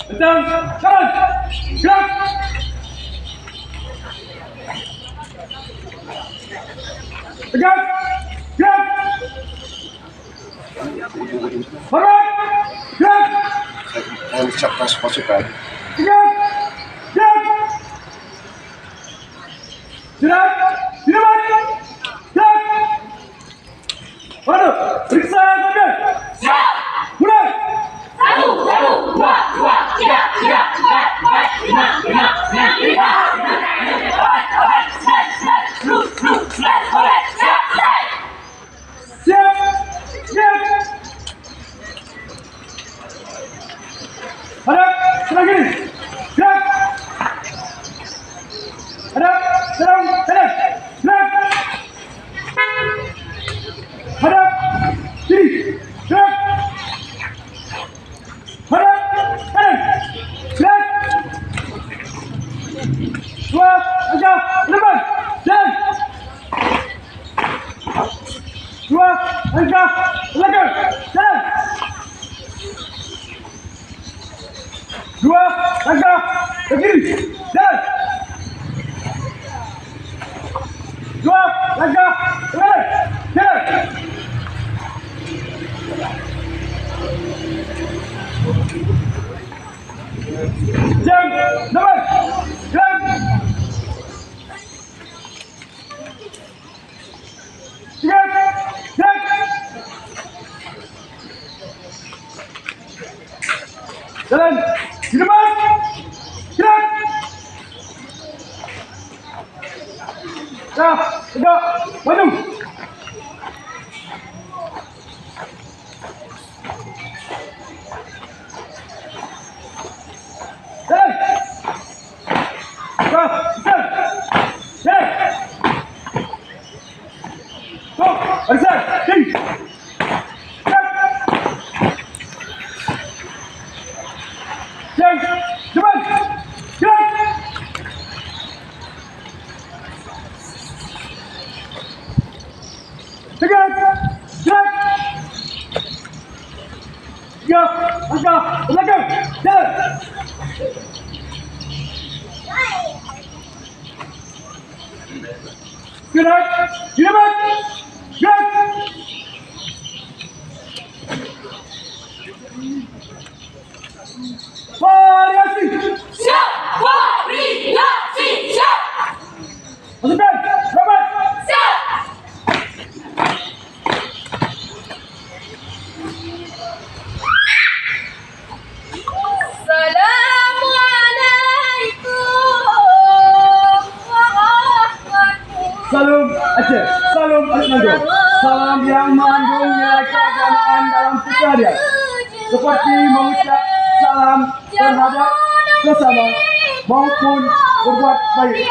Kencang, jalan, gerak. Tegak, gerak. Hormat, gerak. Dan ucapkan pasukan. Tegak, gerak. Gerak, dilepas, gerak. Waduh, periksa komandan. Siap. Mulai. 1, 2, 3, 4, 5, 6, 7, 8, 9, 10, 11, 12, 13, 14, 15, 16, 17, 18, 19, 20, 21, 22, siap, selesai. Siap, siap. Hadap, serang kiri. Gerak. Hadap, serang kanan. Gerak. Hadap, kiri. Gerak. Hadap, kanan. Gerak. 2, langkah, depan. Dan 2, langkah, belakang. Jalan. 2, langkah, ke kiri. Jalan. 2, langkah, ke kanan. Jalan. Jam, depan. Jalan. Gerak, gerak. Jalan, di depan. Gerak. Dah, tegak, maju. Jalan. Dah, jalan. Jalan. Go, barisan, tinggi. Gerak. Yang depan. Gerak. Tegak. Gerak. 3, langkah, belakang. Jalan. Gerak. Di depan. Gerak. Variasi. Siap, variasi, siap. Pasukan, rapat. Siap. Assalamualaikum warahmatullahi. Salam Aceh, salam Alif-Nado. Salam yang mengandung nilai keagamaan dalam keseharian. Seperti mengucap salam terhadap sesama maupun berbuat baik.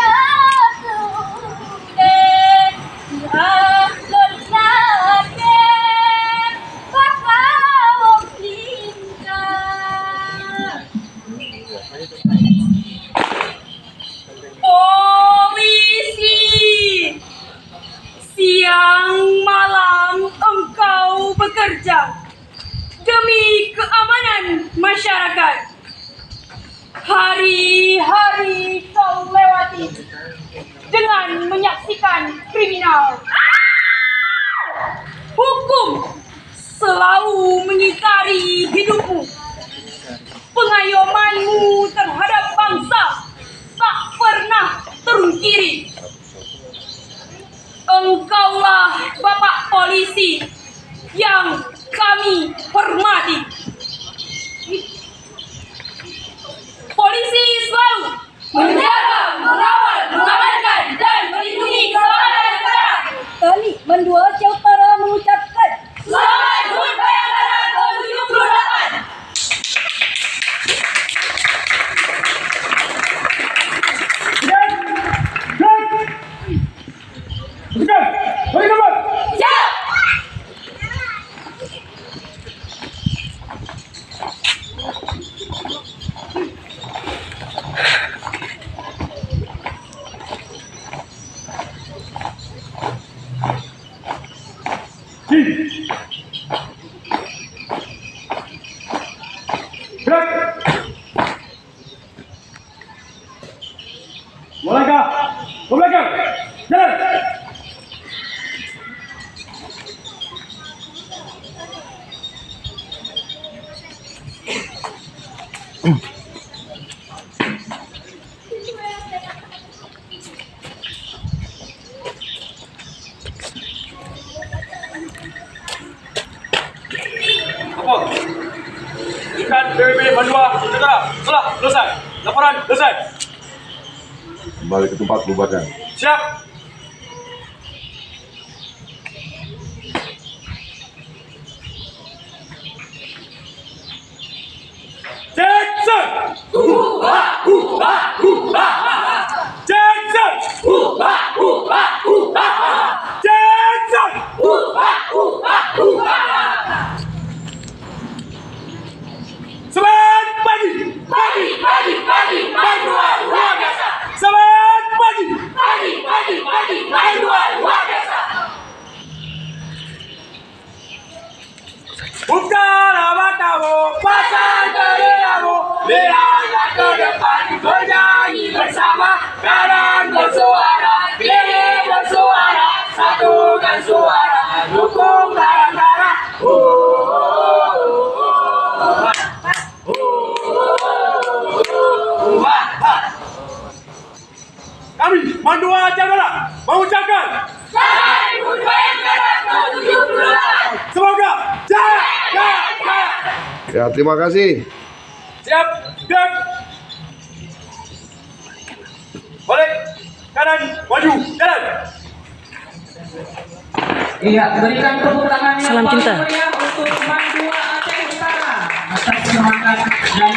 Polisi, siang malam engkau bekerja demi keamanan masyarakat. Hari-hari kau lewati dengan menyaksikan kriminal. Hukum selalu mengitari hidupmu. Pengayomanmu terhadap bangsa tak pernah terungkiri. Engkaulah Bapak Polisi yang kami hormati. Polisi selalu menjaga, mengawal, mengamankan, dan melindungi keselamatan negara. Kami mendua Utara mengucapkan Selamat HUT Bayangkara ke-78. Gerak. Gerak. Pasukan, balik nomor. Siap. Gerak. Melangkah ke belakang. Jalan. Apa? Ikan BWB Mandua Jakarta telah selesai. Laporan selesai. Kembali ke tempat bubarkan. Siap. Jackson. Jackson. Jackson. Selamat pagi. Selamat pagi. Bukalah matamu, pasang telingamu, lihatlah ke depan, bernyanyi bersama, kanan bersuara, kiri bersuara, satukan suara, dukung Bayangkara. Kami, Mandua Jakarta, mengucapkan semoga jaya. Ya, terima kasih. Siap, gerak. Balik, kanan, maju, jalan. Iya, berikan tepuk tangan yang Salam paling cinta. meriah untuk Mandua Aceh Utara atas semangat dan